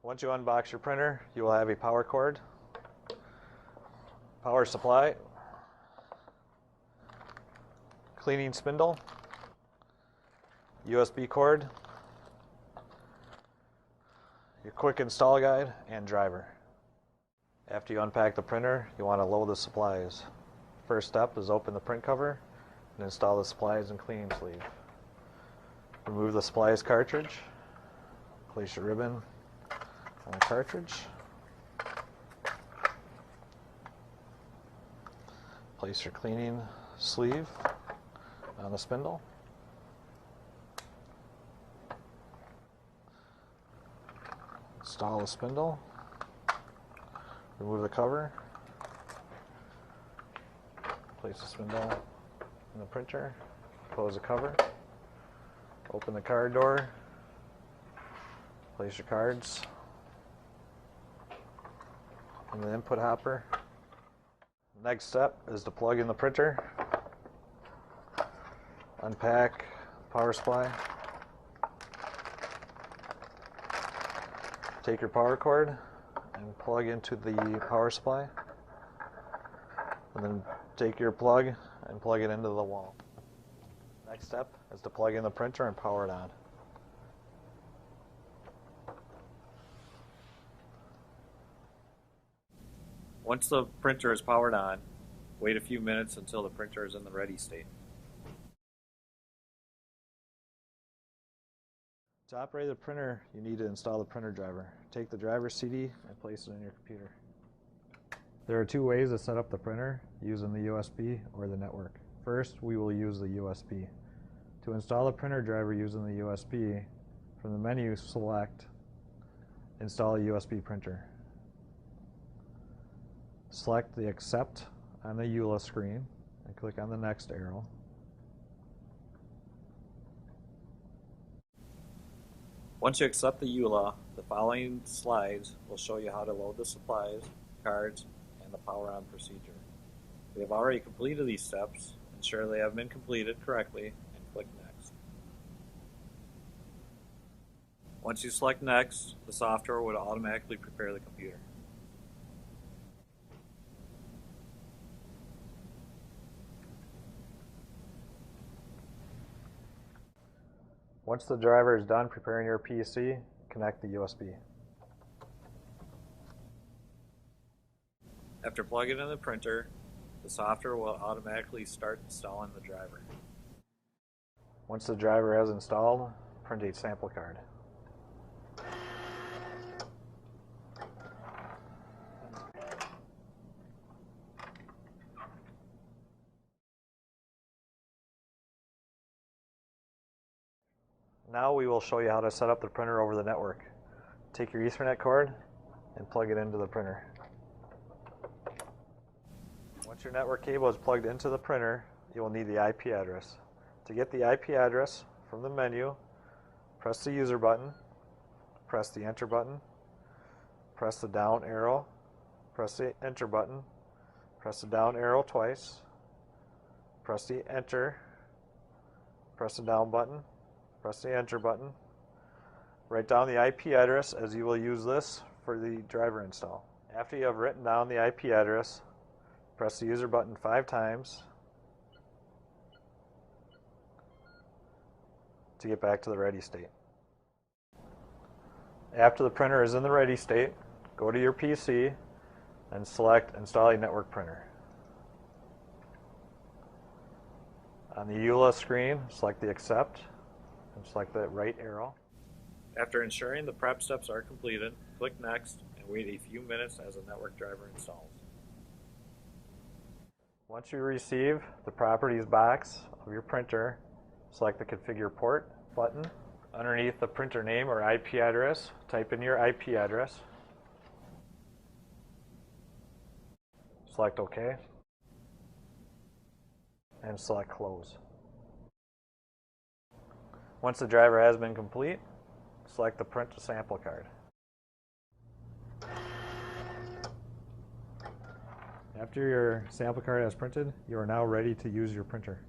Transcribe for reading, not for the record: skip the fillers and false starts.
Once you unbox your printer, you will have a power cord, power supply, cleaning spindle, USB cord, your quick install guide, and driver. After you unpack the printer, you want to load the supplies. First step is open the print cover and install the supplies and cleaning sleeve. Remove the supplies cartridge, place your ribbon on the cartridge, place your cleaning sleeve on the spindle, install the spindle, remove the cover, place the spindle in the printer, close the cover, open the card door, place your cards in the input hopper. Next step is to plug in the printer, unpack power supply, take your power cord and plug into the power supply, and then take your plug and plug it into the wall. Next step is to plug in the printer and power it on. Once the printer is powered on, wait a few minutes until the printer is in the ready state. To operate the printer, you need to install the printer driver. Take the driver CD and place it in your computer. There are two ways to set up the printer, using the USB or the network. First, we will use the USB. To install the printer driver using the USB, from the menu select Install a USB printer. Select the Accept on the EULA screen and click on the next arrow. Once you accept the EULA, the following slides will show you how to load the supplies, cards, and the power on procedure. We have already completed these steps. Ensure they have been completed correctly and click Next. Once you select Next, the software would automatically prepare the computer. Once the driver is done preparing your PC, connect the USB. After plugging in the printer, the software will automatically start installing the driver. Once the driver has installed, print a sample card. Now we will show you how to set up the printer over the network. Take your Ethernet cord and plug it into the printer. Once your network cable is plugged into the printer, you will need the IP address. To get the IP address from the menu, press the user button, press the enter button, press the down arrow, press the enter button, press the down arrow twice, press the enter, press the down button, press the enter button. Write down the IP address as you will use this for the driver install. After you have written down the IP address, press the user button 5 times to get back to the ready state. After the printer is in the ready state, go to your PC and select Install a Network Printer. On the EULA screen, select the Accept and select the right arrow. After ensuring the prep steps are completed, click Next and wait a few minutes as the network driver installs. Once you receive the properties box of your printer, select the Configure Port button. Underneath the printer name or IP address, type in your IP address. Select OK and select Close. Once the driver has been complete, select the Print to Sample card. After your sample card has printed, you are now ready to use your printer.